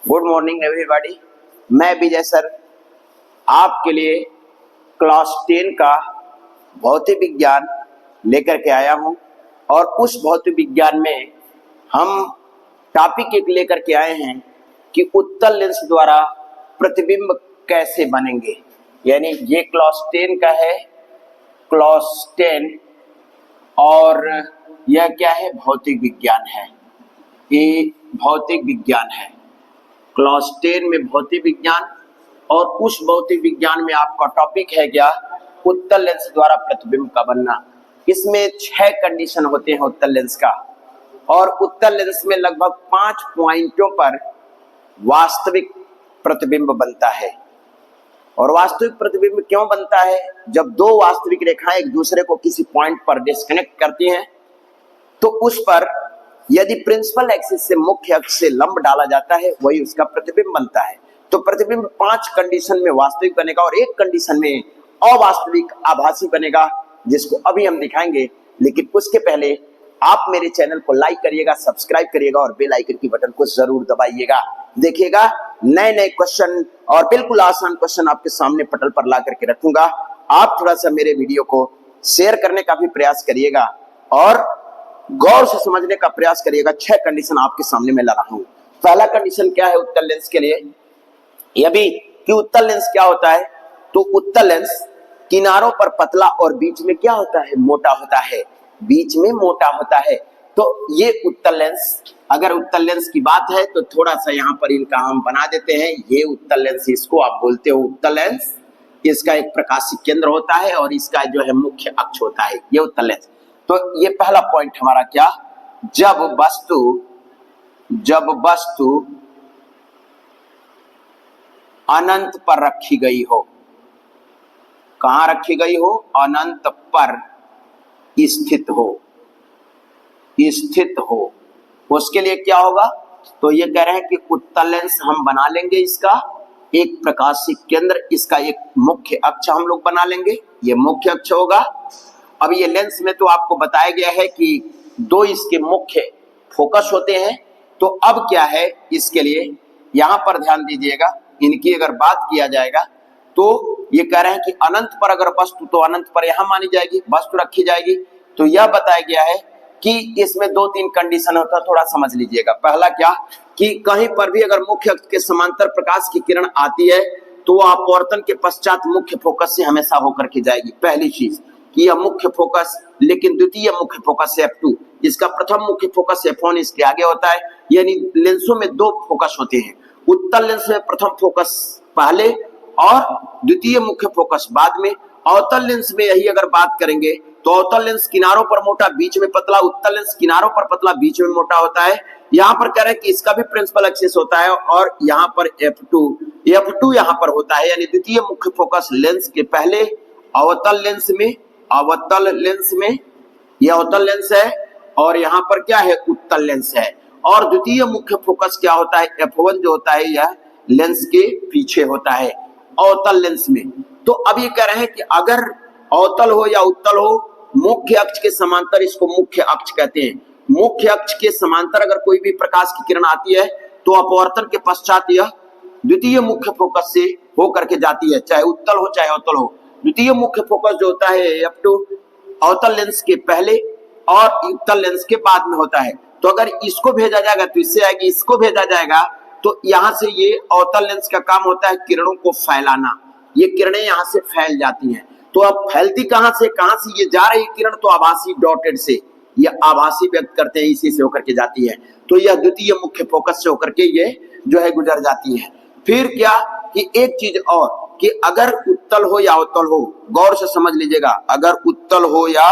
Good morning everybody. मैं विजय sir आपके लिए क्लास 10 का भौतिक विज्ञान लेकर के आया हूं और उस भौतिक विज्ञान में हम टॉपिक एक लेकर के आए हैं कि उत्तल लेंस द्वारा प्रतिबिंब कैसे बनेंगे। यानी ये क्लास 10 का है, क्लास 10, और यह क्या है, भौतिक विज्ञान है। ये भौतिक विज्ञान है, क्लास 10 में भौतिक विज्ञान, और उस भौतिक विज्ञान में आपका टॉपिक है क्या, उत्तल लेंस द्वारा प्रतिबिंब का बनना। इसमें 6 कंडीशन होते हैं उत्तल लेंस का, और उत्तल लेंस में लगभग 5 पॉइंटों पर वास्तविक प्रतिबिंब बनता है। और वास्तविक प्रतिबिंब क्यों बनता है? जब दो वास्तविक रेखाएं एक दूसरे को किसी पॉइंट पर डिस्कनेक्ट करती हैं तो उस पर यदि प्रिंसिपल एक्सिस से मुख्य अक्ष से लंब डाला जाता है, वही उसका प्रतिबिंब बनता है। तो प्रतिबिंब 5 कंडीशन में वास्तविक बनेगा और 1 कंडीशन में अवास्तविक आभासी बनेगा, जिसको अभी हम दिखाएंगे। लेकिन उसके पहले आप मेरे चैनल को लाइक करिएगा, सब्सक्राइब करिएगा और बेल आइकन की बटन को जरूर दबाइएगा। देखिएगा नए नए क्वेश्चन और बिल्कुल आसान क्वेश्चन आपके सामने पटल पर ला करके रखूंगा। आप थोड़ा सा मेरे वीडियो को शेयर करने का भी प्रयास करिएगा और गौर से समझने का प्रयास करिएगा। 6 कंडीशन आपके सामने मैं ला रहा हूं। पहला कंडीशन क्या है उत्तल लेंस के लिए, यह भी कि उत्तल लेंस क्या होता है। तो उत्तल लेंस किनारों पर पतला और बीच में क्या होता है, मोटा होता है, बीच में मोटा होता है। तो ये उत्तल लेंस, अगर उत्तल लेंस की बात है तो थोड़ा सा यहाँ पर इनका हम बना देते हैं। ये उत्तल लेंस, इसको आप बोलते हो उत्तल लेंस। इसका एक प्रकाशिक केंद्र होता है और इसका जो है मुख्य अक्ष होता है, ये उत्तल लेंस। तो ये पहला पॉइंट हमारा क्या, जब वस्तु अनंत पर रखी गई हो, कहां रखी गई हो, अनंत पर स्थित हो, उसके लिए क्या होगा। तो ये कह रहे हैं कि उत्तल लेंस हम बना लेंगे, इसका एक प्रकाशिक केंद्र, इसका एक मुख्य अक्ष हम लोग बना लेंगे, ये मुख्य अक्ष होगा। अब ये लेंस में तो आपको बताया गया है कि 2 इसके मुख्य फोकस होते हैं। तो अब क्या है इसके लिए, यहां पर ध्यान दीजिएगा, इनकी अगर बात किया जाएगा तो ये कह रहे हैं कि अनंत पर अगर वस्तु, तो अनंत पर यहां मानी जाएगी, वस्तु रखी जाएगी। तो यह बताया गया है कि इसमें 2-3 कंडीशन होता है, थोड़ा समझ लीजिएगा। पहला क्या कि कहीं पर भी अगर मुख्य अक्ष के समांतर प्रकाश की किरण आती है तो वह अपवर्तन के पश्चात मुख्य फोकस से हमेशा होकर के जाएगी। पहली चीज कि यह मुख्य फोकस, लेकिन द्वितीय मुख्य फोकस F2, इसका प्रथम मुख्य फोकस F1 इसके आगे होता है। यानी लेंसों में 2 फोकस होते हैं। उत्तल लेंस में प्रथम फोकस पहले और द्वितीय मुख्य फोकस बाद में। अवतल लेंस में यही अगर बात करेंगे तो अवतल लेंस किनारों पर मोटा, बीच में पतला, उत्तल लेंस किनारों पर पतला, बीच में मोटा होता है। यहाँ पर कह रहे हैं कि इसका भी प्रिंसिपल एक्सिस होता है और यहाँ पर F2 यहाँ पर होता है। यानी द्वितीय मुख्य फोकस लेंस के पहले अवतल लेंस में यह अवतल लेंस है और यहाँ पर क्या है, उत्तल लेंस है। और द्वितीय मुख्य फोकस क्या होता है, F1 जो होता है, यह लेंस के पीछे होता है अवतल लेंस में। तो अब ये कह रहे हैं कि अगर अवतल हो या उत्तल हो, मुख्य अक्ष के समांतर इसको मुख्य अक्ष कहते हैं। मुख्य अक्ष के समांतर अगर कोई भी प्रकाश की किरण आती है तो अपवर्तन के पश्चात यह द्वितीय मुख्य फोकस से होकर के जाती है, चाहे उत्तल हो चाहे अवतल हो। द्वितीय मुख्य फोकस जो होता है F2 अवतल लेंस के पहले और उत्तल लेंस के बाद में होता है। तो अगर इसको भेजा जाएगा तो इससे आएगी, इसको भेजा जाएगा तो यहां से ये अवतल लेंस का काम होता है किरणों को फैलाना। ये किरणें यहां से फैल जाती हैं। तो अब फैलती कहां से ये जा रही किरण, तो आभासी डॉटेड से, ये आभासी व्यक्त करते हैं, इसी से होकर के जाती है। तो यह द्वितीय मुख्य फोकस से होकर के ये जो है गुजर जाती है। फिर क्या कि एक चीज और कि अगर उत्तल हो या अवतल हो, गौर से समझ लीजिएगा, अगर उत्तल हो या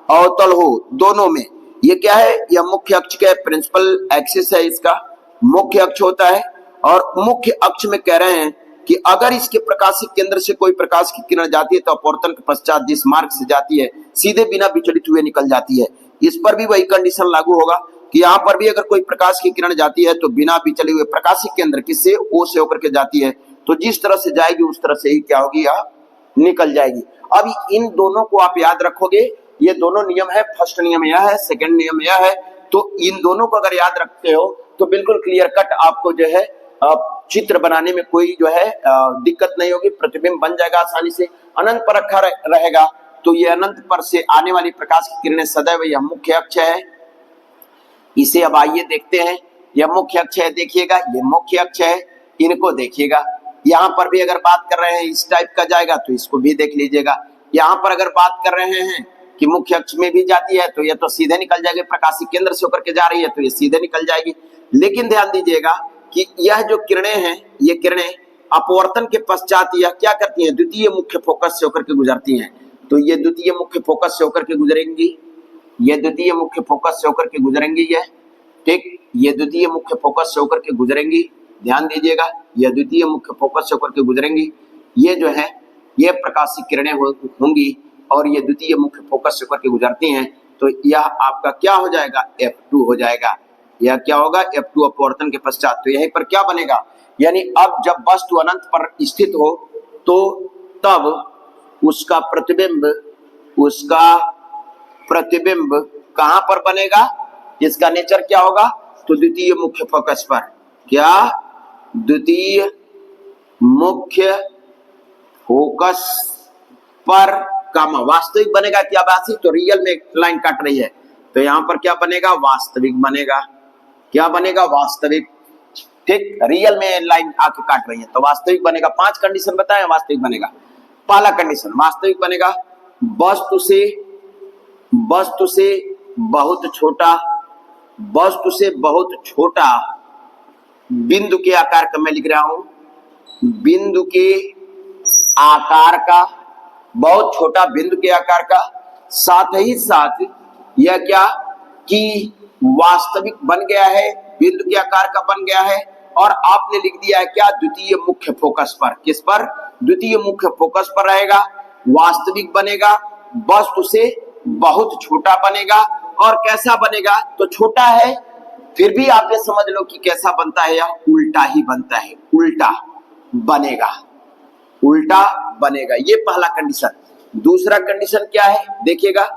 अवतल हो, दोनों में ये क्या है, यह मुख्य अक्ष का प्रिंसिपल एक्सिस है, इसका मुख्य अक्ष होता है। और मुख्य अक्ष में कह रहे हैं कि अगर इसके प्रकाशिक केंद्र से कोई प्रकाश की किरण जाती है तो अपवर्तन के पश्चात जिस मार्ग से जाती है सीधे बिना विचलित हुए निकल जाती है। इस पर भी वही कंडीशन लागू होगा कि यहाँ पर भी अगर कोई प्रकाश की किरण जाती है तो बिना विचले हुए प्रकाशिक केंद्र किससे, O से होकर के जाती है। तो जिस तरह से जाएगी उस तरह से ही क्या होगी, यह निकल जाएगी। अब इन दोनों को आप याद रखोगे, ये दोनों नियम है। फर्स्ट नियम यह है, सेकंड नियम यह है तो इन दोनों को अगर याद रखते हो तो बिल्कुल क्लियर कट आपको जो है चित्र बनाने में कोई जो है दिक्कत नहीं होगी, प्रतिबिंब बन जाएगा आसानी से। अनंत पर रखा रहेगा तो ये अनंत पर से आने वाली प्रकाश की किरणें सदैव यह मुख्य अक्ष है। इसे अब आइए देखते हैं, यह मुख्य अक्ष है, देखिएगा ये मुख्य अक्ष है, इनको देखिएगा। यहाँ पर भी अगर बात कर रहे हैं इस टाइप का जाएगा तो इसको भी देख लीजिएगा। यहाँ पर अगर बात कर रहे हैं कि मुख्य अक्ष में भी जाती है तो ये तो सीधे निकल जाएगी, प्रकाशिक केंद्र से होकर के जा रही है तो ये सीधे निकल जाएगी। लेकिन ध्यान दीजिएगा कि यह जो किरणें हैं, ये किरणें अपवर्तन के पश्चात यह क्या करती हैं, द्वितीय मुख्य फोकस से होकर के गुजरती हैं। तो ये द्वितीय मुख्य फोकस से होकर के गुजरेंगी, ये द्वितीय मुख्य फोकस से होकर के गुजरेंगी, ये ठीक, ये द्वितीय मुख्य फोकस से होकर के गुजरेंगी। ध्यान दीजिएगा, यह द्वितीय मुख्य फोकस से होकर के गुजरेंगी। ये जो है ये प्रकाशिक किरणें होंगी और ये द्वितीय मुख्य फोकस से होकर के गुजरती हैं। तो यह आपका क्या हो जाएगा, F2 हो जाएगा। यह क्या होगा, F2 अपवर्तन के पश्चात। तो यहीं पर क्या बनेगा, यानी अब जब वस्तु अनंत पर स्थित हो तो तब उसका प्रतिबिंब कहां पर बनेगा, इसका नेचर क्या होगा, तो द्वितीय मुख्य फोकस पर। क्या, द्वितीय मुख्य फोकस पर कामा वास्तविक बनेगा क्या आभासी, तो रियल में लाइन काट रही है तो यहां पर क्या बनेगा, वास्तविक बनेगा। क्या बनेगा, वास्तविक, ठीक, रियल में लाइन आके काट रही है तो वास्तविक बनेगा। 5 कंडीशन बताएं, वास्तविक बनेगा। पहला कंडीशन वास्तविक बनेगा, वस्तु से बहुत छोटा बिंदु के आकार का, मैं लिख रहा हूं बिंदु के आकार का, बहुत छोटा बिंदु के आकार का, साथ ही साथ यह क्या कि वास्तविक बन गया है, बिंदु के आकार का बन गया है। और आपने लिख दिया है क्या, द्वितीय मुख्य फोकस पर। किस पर, द्वितीय मुख्य फोकस पर रहेगा, वास्तविक बनेगा, वस्तु से बहुत छोटा बनेगा। और कैसा बनेगा, तो छोटा है फिर भी आप ये समझ लो कि कैसा बनता है, यह उल्टा ही बनता है, उल्टा बनेगा। ये पहला कंडीशन। दूसरा कंडीशन क्या है, देखिएगा,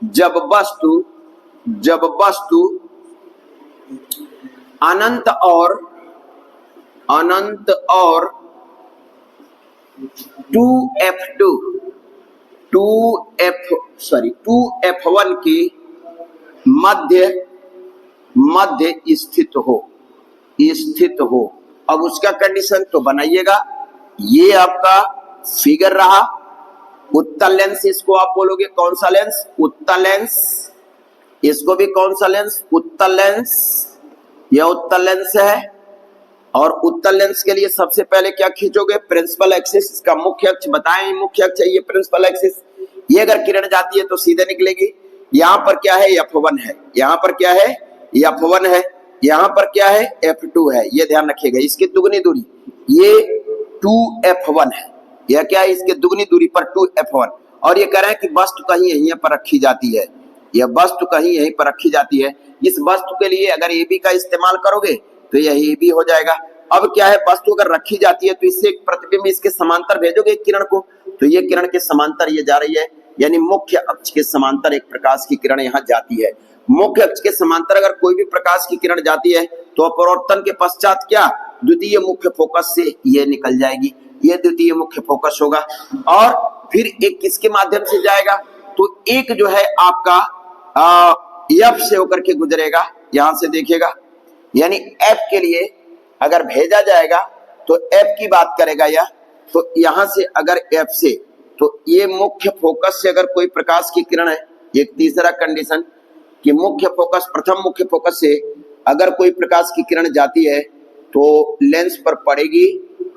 जब वस्तु अनंत और 2f1 के मध्य स्थित हो। अब उसका कंडीशन तो बनाइएगा, ये आपका फिगर रहा, उत्तल लेंस इसको आप बोलोगे, कौन सा लेंस, उत्तल लेंस। इसको भी कौन सा लेंस, उत्तल लेंस। यह उत्तल लेंस है और उत्तल लेंस के लिए सबसे पहले क्या खींचोगे, प्रिंसिपल एक्सिस। इसका मुख्य अक्ष बताएं, मुख्य अक्ष है ये प्रिंसिपल एक्सिस। ये अगर किरण जाती है तो सीधे निकलेगी। यहाँ पर क्या है, F1 है, यहाँ पर क्या है, F1 है, यहाँ पर क्या है, F2 है। ये ध्यान रखिएगा, इसकी दुगनी दूरी ये 2f1 है। यह क्या है, इसके दुगनी दूरी पर 2f1। और ये कह रहे हैं कि वस्तु कहीं यहीं पर रखी जाती है, यह वस्तु कहीं यहीं पर रखी जाती है। इस वस्तु के लिए अगर AB का इस्तेमाल करोगे तो यह AB हो जाएगा। अब क्या है, वस्तु अगर रखी जाती है तो इससे एक प्रतिबिंब इसके समांतर भेजोगे एक किरण को, तो ये किरण के समांतर ये जा रही है, यानी मुख्य अक्ष के समांतर एक प्रकाश की किरण यहाँ जाती है। मुख्य अक्ष के समांतर अगर कोई भी प्रकाश की किरण जाती है तो अपवर्तन के पश्चात क्या, द्वितीय मुख्य फोकस से ये निकल जाएगी, ये द्वितीय मुख्य फोकस होगा। और फिर एक किसके माध्यम से जाएगा, तो एक जो है आपका F से होकर के गुजरेगा, यहां से देखिएगा, यानी F के लिए अगर भेजा जाएगा तो F की बात करेगा यह, तो यहां से अगर F से, तो ये मुख्य फोकस से अगर कोई प्रकाश की किरण है, एक तीसरा कंडीशन कि मुख्य फोकस, प्रथम मुख्य फोकस से अगर कोई प्रकाश की किरण जाती है तो लेंस पर पड़ेगी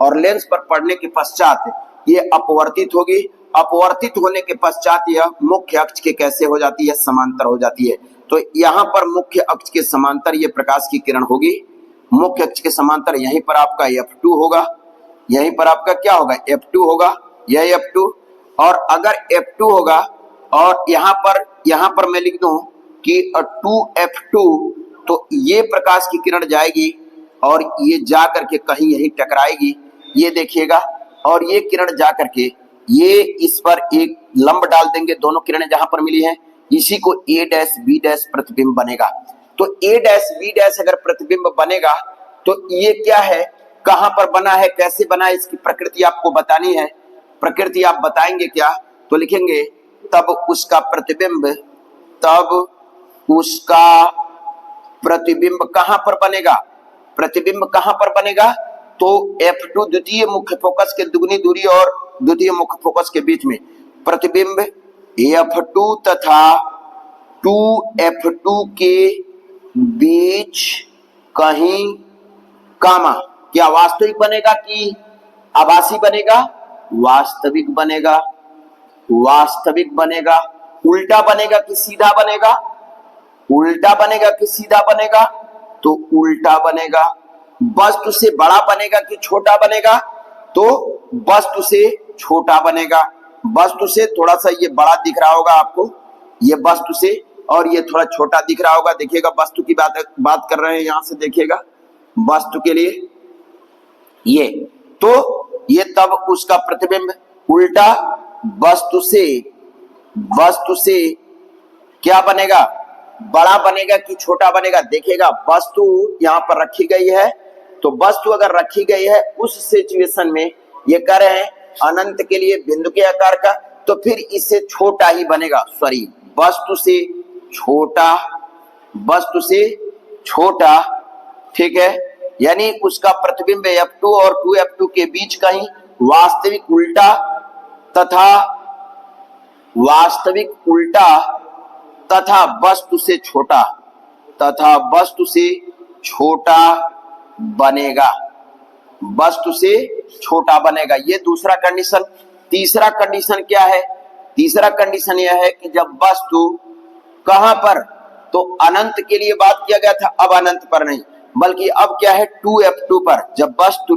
और लेंस पर पड़ने के पश्चात ये अपवर्तित होगी। अपवर्तित होने के पश्चात यह मुख्य अक्ष के कैसे हो जाती है, समांतर हो जाती है। तो यहाँ पर मुख्य अक्ष के समांतर ये प्रकाश की किरण होगी, मुख्य अक्ष के समांतर। यहीं पर आपका F2 होगा, यहीं पर आपका क्या होगा, F2 होगा, यह F2। और अगर F2 होगा और यहाँ पर मैं लिख दूं कि 2f2, तो ये प्रकाश की किरण जाएगी और ये जा करके कहीं यहीं टकराएगी, ये देखिएगा। और ये किरण जा करके ये इस पर एक लंब डाल देंगे, दोनों किरणें जहां पर मिली हैं, इसी को A' B' प्रतिबिंब बनेगा। तो ए डैश बी डैश अगर प्रतिबिंब बनेगा तो ये क्या है, कहां पर बना है, कैसे बना है, इसकी प्रकृति आपको बतानी है। प्रकृति आप बताएंगे क्या, तो लिखेंगे तब उसका प्रतिबिंब कहां पर बनेगा, प्रतिबिंब कहां पर बनेगा, तो F2 द्वितीय मुख्य फोकस के दुगनी दूरी और द्वितीय मुख्य फोकस के बीच में प्रतिबिंब F2 तथा 2F2 के बीच कहीं कामा, क्या वास्तविक बनेगा कि आभासी बनेगा, वास्तविक बनेगा, वास्तविक बनेगा, उल्टा बनेगा कि सीधा बनेगा, उल्टा बनेगा कि सीधा बनेगा, तो उल्टा बनेगा। वस्तु से बड़ा बनेगा कि छोटा बनेगा, तो वस्तु से छोटा बनेगा। वस्तु से थोड़ा सा ये बड़ा दिख रहा होगा आपको, ये वस्तु से, और ये थोड़ा छोटा दिख रहा होगा। देखिएगा वस्तु की बात कर रहे हैं, यहां से देखिएगा वस्तु के लिए ये, तो ये तब उसका प्रतिबिंब उल्टा वस्तु से क्या बनेगा, बड़ा बनेगा कि छोटा बनेगा। देखिएगा वस्तु यहां पर रखी गई है, तो वस्तु अगर रखी गई है उस सिचुएशन में ये कह रहे हैं अनंत के लिए बिंदु के आकार का, तो फिर इससे छोटा ही बनेगा, सॉरी वस्तु से छोटा, वस्तु से छोटा, ठीक है। यानी उसका प्रतिबिंब F2 और 2F2 के बीच कहीं वास्तविक उल्टा तथा वस्तु से छोटा बनेगा, वस्तु से छोटा बनेगा। ये दूसरा कंडीशन। तीसरा कंडीशन क्या है, तीसरा कंडीशन यह है कि जब वस्तु कहां पर, तो अनंत के लिए बात किया गया था, अब अनंत पर नहीं, बल्कि अब क्या है 2F2 पर। जब वस्तु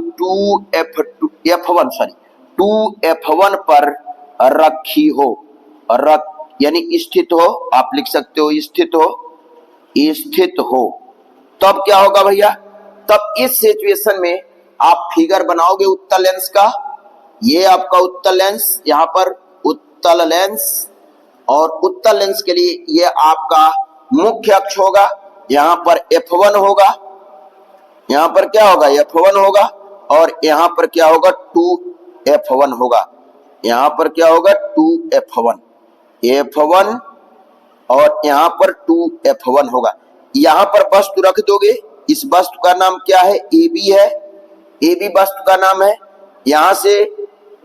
2F1 पर रखी हो, यानी स्थित हो, आप लिख सकते हो स्थित हो, तब क्या होगा भैया, तब इस सिचुएशन में आप फिगर बनाओगे उत्तल लेंस का। ये आपका उत्तल लेंस, यहां पर उत्तल लेंस, और उत्तल लेंस के लिए ये आपका मुख्य अक्ष होगा। यहां पर F1 होगा, यहां पर क्या होगा, F1 होगा, और यहां पर क्या होगा 2F1 होगा, यहां पर क्या होगा 2F1, F1 और यहां पर 2F1 होगा। यहां पर वस्तु रख दोगे, इस वस्तु का नाम क्या है, AB है, AB वस्तु का नाम है। यहां से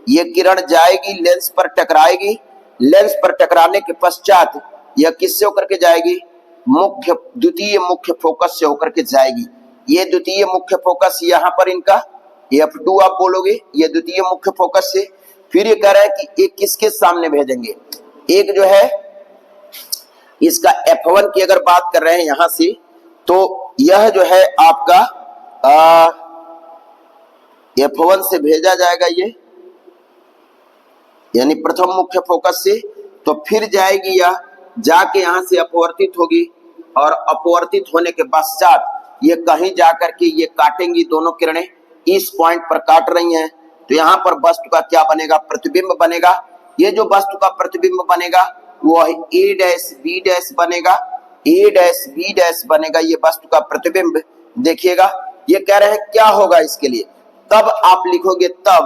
ये किरण जाएगी, लेंस पर टकराएगी, लेंस पर टकराने के पश्चात यह किससे होकर के जाएगी, द्वितीय मुख्य फोकस से होकर के जाएगी। ये द्वितीय मुख्य फोकस यहाँ पर इनका F2 आप बोलोगे, ये द्वितीय मुख्य फोकस से। फिर ये कह रहा है कि एक किसके सामने भेजेंगे, एक जो है इसका F1 की अगर बात कर रहे हैं यहां से, तो यह जो है आपका F1 से भेजा जाएगा ये, यानी प्रथम मुख्य फोकस से, तो फिर जाएगी यह, जाके यहां से अपवर्तित होगी, और अपवर्तित होने के पश्चात ये कहीं जाकर के ये काटेंगी, दोनों किरणें इस पॉइंट पर काट रही हैं, तो यहाँ पर वस्तु का क्या बनेगा, प्रतिबिंब बनेगा। ये जो वस्तु का प्रतिबिंब बनेगा वो A डैश B डैश बनेगा, A डैश B डैश बनेगा ये वस्तु का प्रतिबिंब। देखिएगा ये कह रहे हैं क्या होगा इसके लिए, तब आप लिखोगे तब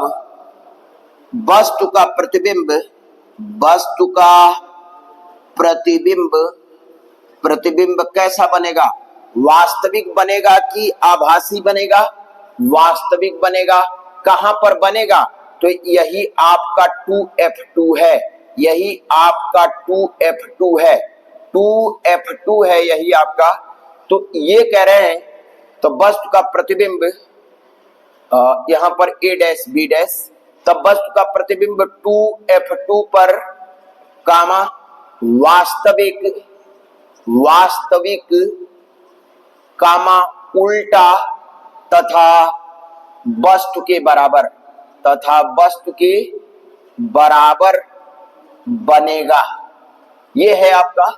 वस्तु का प्रतिबिंब कैसा बनेगा, वास्तविक बनेगा कि आभासी बनेगा, वास्तविक बनेगा। कहां पर बनेगा, तो यही आपका 2F2 है, यही आपका 2F2 है, 2F2 है यही आपका। तो ये कह रहे हैं तो वस्तु का प्रतिबिंब यहां पर A डैश B डैश, तब वस्तु का प्रतिबिंब 2F2 पर कामा वास्तविक कामा उल्टा तथा वस्तु के बराबर बनेगा। ये है आपका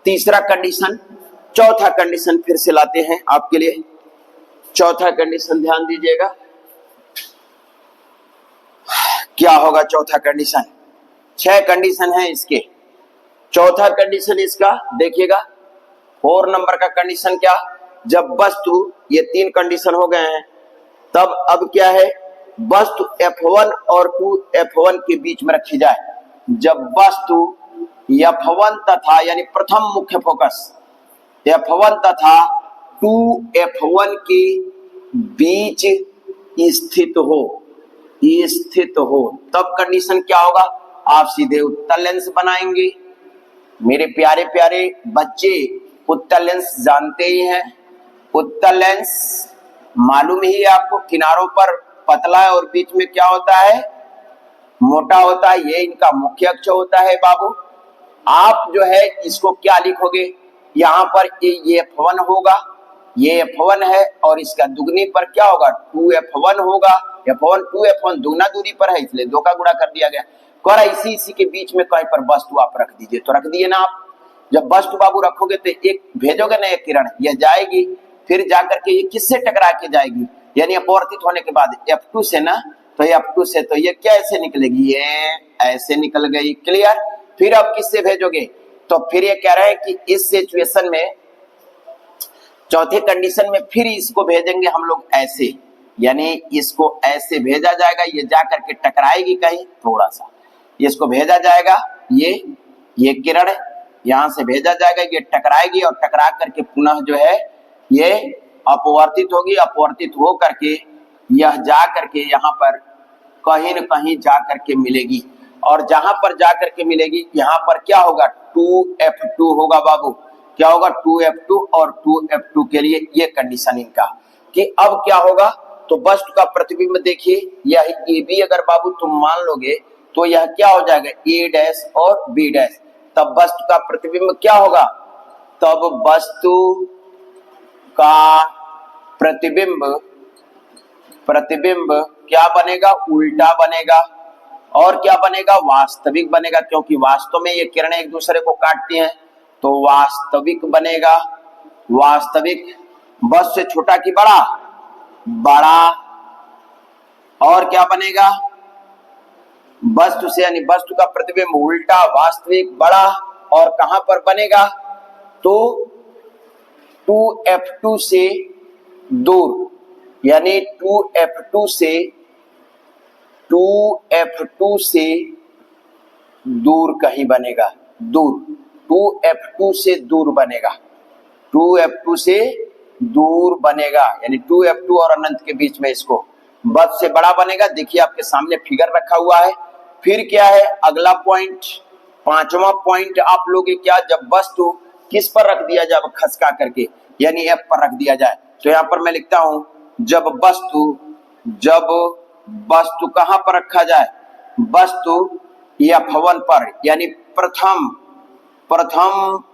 तीसरा कंडीशन। चौथा कंडीशन फिर से लाते हैं आपके लिए। चौथा कंडीशन ध्यान दीजिएगा, क्या होगा चौथा कंडीशन। 6 कंडीशन है इसके। चौथा कंडीशन इसका देखिएगा, 4 नंबर का कंडीशन क्या, जब वस्तु, ये 3 कंडीशन हो गए हैं, तब अब क्या है, वस्तु F1 और 2F1 के बीच में रखी जाए। जब वस्तु F1 तथा यानी प्रथम मुख्य फोकस F1 तथा 2F1 के बीच स्थित हो तब कंडीशन क्या होगा, आप सीधे उत्तल लेंस बनाएंगे। मेरे प्यारे प्यारे बच्चे उत्तल लेंस जानते ही हैं। उत्तल लेंस मालूम ही है आपको, किनारों पर पतला है और बीच में क्या होता है, मोटा होता है। ये इनका मुख्य अक्ष होता है बाबू। आप जो है इसको क्या लिखोगे, यहाँ पर ये F1 होगा, ये F1 है और इसका दुगनी पर क्या होगा, 2F1 होगा। F1 2F1 दुगना दूरी पर है, इसलिए 2 का गुणा कर दिया गया। कर इसी के बीच में कहीं पर वस्तु आप रख दीजिए, तो रख दिए ना आप। जब वस्तु बाबू रखोगे तो एक भेजोगे ना, एक किरण यह जाएगी, फिर जाकर के ये किससे टकरा के जाएगी, यानी अपवर्तित होने के बाद F2 से ना, तो F2 से तो ये क्या ऐसे निकलेगी, ये ऐसे निकल गई। क्लियर। फिर अब किससे भेजोगे, तो फिर ये कह रहे हैं कि इस सिचुएशन में, चौथे कंडीशन में फिर इसको भेजेंगे हम लोग ऐसे, यानी इसको ऐसे भेजा जाएगा, ये जाकर के टकराएगी कहीं थोड़ा सा, इसको भेजा जाएगा, ये किरण यहां से भेजा जाएगा, ये टकराएगी और टकरा करके पुनः जो है ये अपवर्तित होगी। अपवर्तित हो करके यह जा करके यहाँ पर कहीं न कहीं जा करके मिलेगी, और जहां पर जा करके मिलेगी यहाँ पर क्या होगा, 2F2 होगा बाबू। क्या होगा, 2F2, और 2F2 के लिए ये कंडीशन इनका कि अब क्या होगा, तो वस्तु का प्रतिबिंब देखिए, यह AB अगर बाबू तुम मान लोगे तो यह क्या हो जाएगा, A' और B', तब वस्तु का प्रतिबिंब क्या होगा, तब वस्तु का प्रतिबिंब क्या बनेगा, उल्टा बनेगा। और क्या बनेगा, वास्तविक बनेगा, क्योंकि वास्तव में ये किरणें एक दूसरे को काटती हैं, तो वास्तविक बनेगा। वास्तविक वस्तु से छोटा कि बड़ा, बड़ा। और क्या बनेगा, वस्तु से यानी वस्तु का प्रतिबिंब उल्टा, वास्तविक, बड़ा। और कहां पर बनेगा, तो 2F2 से दूर, यानी 2F2 से दूर कहीं बनेगा, दूर, 2F2 से दूर बनेगा, 2F2 से दूर बनेगा, यानी 2F2 और अनंत के बीच में इसको वस्तु से बड़ा बनेगा। देखिए आपके सामने फिगर रखा हुआ है। फिर क्या है अगला पॉइंट, 5वां पॉइंट आप लोग क्या, जब वस्तु किस पर रख दिया जाए, खसका करके, यानी F पर रख दिया जाए, तो यहाँ पर मैं लिखता हूं, जब वस्तु कहां पर रखा जाए, वस्तु F1 पर, यानी प्रथम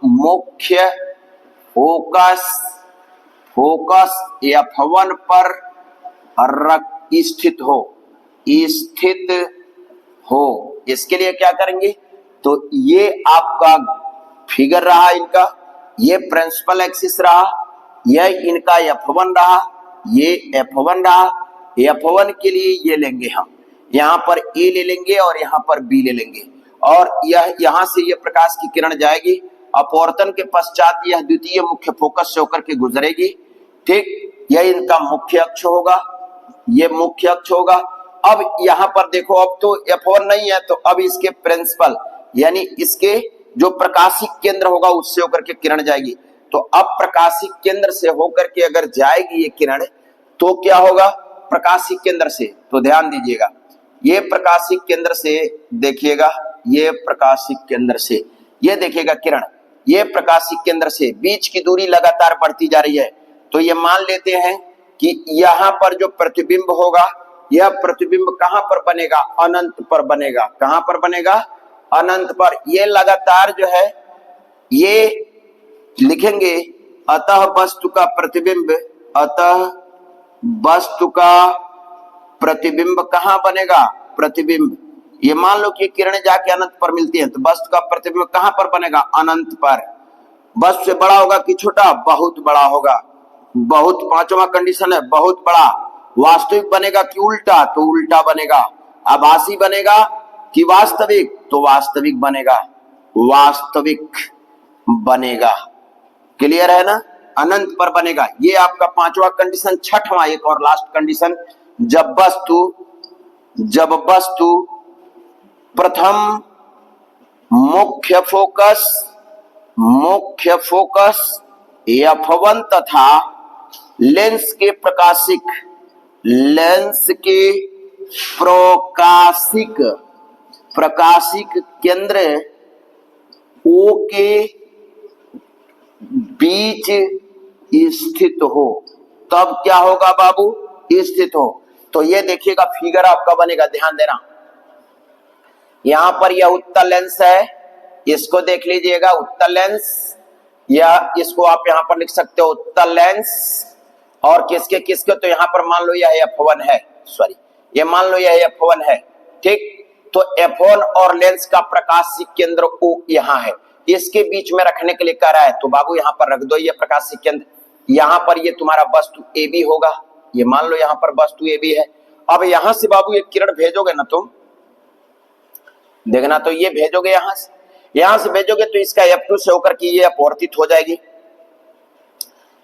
मुख्य फोकस F1 पर स्थित हो। इसके लिए क्या करेंगे, तो ये आपका फिगर रहा इनका, ये प्रिंसिपल एक्सिस रहा, यह इनका F1 रहा, ये F1 रहा। F1 के लिए ये लेंगे हम, यहाँ पर A ले लेंगे और यहाँ पर B ले लेंगे, और यह यहाँ से ये प्रकाश की किरण जाएगी, अपवर्तन के पश्चात यह द्वितीय मुख्य फोकस से होकर के गुजरेगी। ठीक, यह इनका मुख्य अक्ष होगा, ये मुख्य अक्ष होगा। अब यहाँ पर देखो, अब तो F1 नहीं है, तो अब इसके प्रिंसिपल यानी इसके जो प्रकाशिक केंद्र होगा उससे होकर के किरण जाएगी। तो अब प्रकाशिक केंद्र से होकर के अगर जाएगी ये किरण, तो क्या होगा, प्रकाशिक केंद्र से, तो ध्यान दीजिएगा, ये प्रकाशिक केंद्र से देखिएगा, ये प्रकाशिक केंद्र से, ये देखिएगा किरण, ये प्रकाशिक केंद्र से बीच की दूरी लगातार बढ़ती जा रही है। तो ये मान लेते हैं कि यहाँ पर जो प्रतिबिंब होगा, यह प्रतिबिंब कहां पर बनेगा, अनंत पर बनेगा। कहां पर बनेगा, अनंत पर। ये लगातार जो है ये लिखेंगे, अतः वस्तु का प्रतिबिंब कहां बनेगा, प्रतिबिंब, ये मान लो कि किरणें जाके अनंत पर मिलती हैं, तो वस्तु का प्रतिबिंब कहां पर बनेगा, अनंत पर। वस्तु से बड़ा होगा कि छोटा, बहुत बड़ा होगा, बहुत, 5वां कंडीशन है, बहुत बड़ा। वास्तविक बनेगा कि उल्टा, तो उल्टा बनेगा। आभासी बनेगा कि वास्तविक, तो वास्तविक बनेगा, वास्तविक बनेगा। क्लियर है ना, अनंत पर बनेगा। ये आपका पांचवा कंडीशन। छठवां एक और लास्ट कंडीशन, जब वस्तु प्रथम मुख्य फोकस F1 तथा लेंस के प्रकाशिक केंद्र O के बीच स्थित हो, तब क्या होगा बाबू, स्थित हो। तो ये देखिएगा फिगर आपका बनेगा, ध्यान देना। यहां पर यह उत्तल लेंस है, इसको देख लीजिएगा उत्तल लेंस, या इसको आप यहां पर लिख सकते हो उत्तल लेंस। और किसके तो यहां पर मान लो यह F1 है, सॉरी ये मान लो यह F1 है, ठीक। तो F1 और लेंस का प्रकाशिक केंद्र O यहां है, इसके बीच में रखने के लिए कह रहा है, तो बाबू यहां पर रख दो ये प्रकाशिक केंद्र। यहां पर ये तुम्हारा वस्तु AB होगा, ये मान लो यहां पर वस्तु AB है। अब यहां से बाबू एक किरण भेजोगे ना तुम, देखना, तो ये भेजोगे यहां से भेजोगे तो इसका F2 से होकर के ये अपवर्तित हो जाएगी,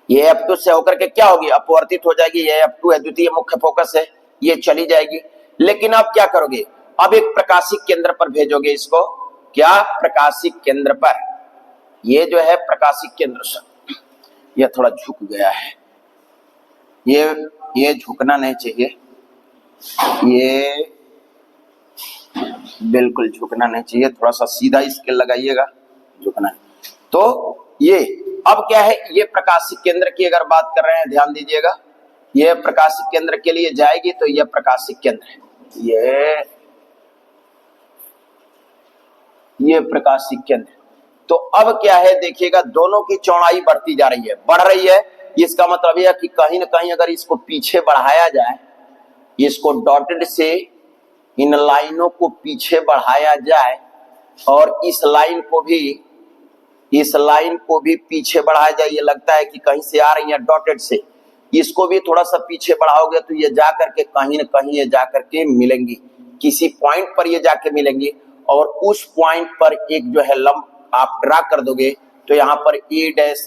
ये F2 से होकर के क्या होगी, अपवर्तित हो जाएगी। ये F2 है, द्वितीय मुख्य फोकस है, ये चली जाएगी। लेकिन अब क्या करोगे, अब एक प्रकाशिक केंद्र पर भेजोगे इसको, क्या, प्रकाशिक केंद्र पर। ये जो है प्रकाशिक केंद्र, ये थोड़ा झुक गया है, ये झुकना नहीं चाहिए, ये बिल्कुल झुकना नहीं चाहिए, थोड़ा सा सीधा स्केल लगाइएगा, झुकना। तो ये अब क्या है, ये प्रकाशिक केंद्र की अगर बात कर रहे हैं, ध्यान दीजिएगा, ये प्रकाशिक केंद्र के लिए जाएगी, तो ये प्रकाशिक केंद्र है, ये प्रकाशिक केंद्र। तो अब क्या है, देखिएगा दोनों की चौड़ाई बढ़ती जा रही है, बढ़ रही है। इसका मतलब यह कि कहीं ना कहीं अगर इसको पीछे बढ़ाया जाए, इसको डॉटेड से इन लाइनों को पीछे बढ़ाया जाए, और इस लाइन को भी पीछे बढ़ाया जाए, ये लगता है कि कहीं से आ रही है डॉटेड से, इसको भी थोड़ा सा पीछे बढ़ाओगे तो ये जाकर के कहीं ना कहीं ये जाकर के मिलेंगी, किसी पॉइंट पर ये जाके मिलेंगी। और उस पॉइंट पर एक जो है लंब आप ड्रा कर दोगे, तो यहाँ पर A'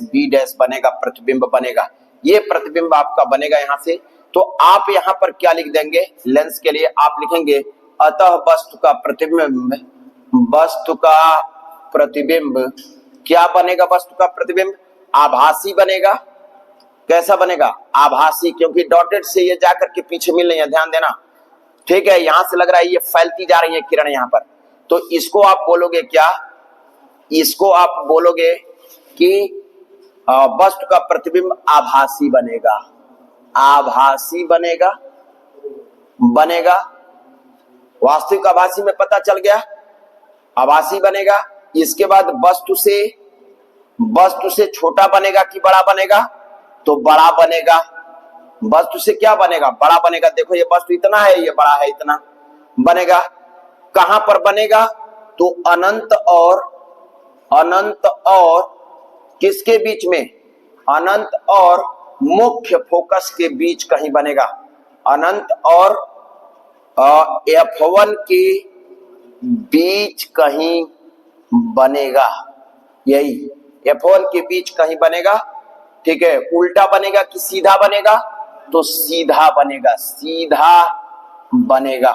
B' बनेगा, प्रतिबिंब बनेगा। ये प्रतिबिंब आपका बनेगा यहाँ से। तो आप यहाँ पर क्या लिख देंगे, लेंस के लिए आप लिखेंगे, अतः वस्तु का प्रतिबिंब क्या बनेगा, वस्तु का प्रतिबिंब आभासी बनेगा। कैसा बनेगा, आभासी, क्योंकि डॉटेड से ये जाकर के पीछे मिल रही है, ध्यान देना, ठीक है। यहां से लग रहा है ये फैलती जा रही है किरण यहाँ पर, तो इसको आप बोलोगे क्या, इसको आप बोलोगे कि वस्तु का प्रतिबिंब आभासी बनेगा, आभासी बनेगा। वास्तविक आभासी में पता चल गया, आभासी बनेगा। इसके बाद वस्तु से छोटा बनेगा कि बड़ा बनेगा, तो बड़ा बनेगा। वस्तु से क्या बनेगा, बड़ा बनेगा। देखो ये वस्तु इतना है, ये बड़ा है, इतना बनेगा। कहां पर बनेगा, तो अनंत और किसके बीच में, अनंत और मुख्य फोकस के बीच कहीं बनेगा, अनंत और F1 के बीच कहीं बनेगा, यही F1 के बीच कहीं बनेगा, ठीक है। उल्टा बनेगा कि सीधा बनेगा, तो सीधा बनेगा।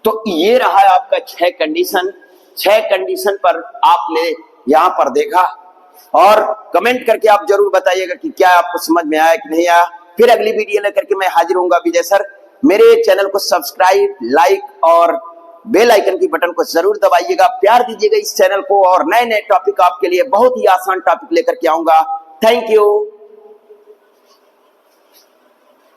तो ये रहा आपका 6 कंडीशन। 6 कंडीशन पर आपने यहां पर देखा, और कमेंट करके आप जरूर बताइएगा कि क्या आपको समझ में आया कि नहीं आया। फिर अगली वीडियो लेकर के मैं हाजिर होऊंगा विजय सर। मेरे चैनल को सब्सक्राइब, लाइक और बेल आइकन की बटन को जरूर दबाइएगा, प्यार दीजिएगा इस चैनल को, और नए नए टॉपिक आपके लिए बहुत ही आसान टॉपिक लेकर के आऊंगा। Thank you.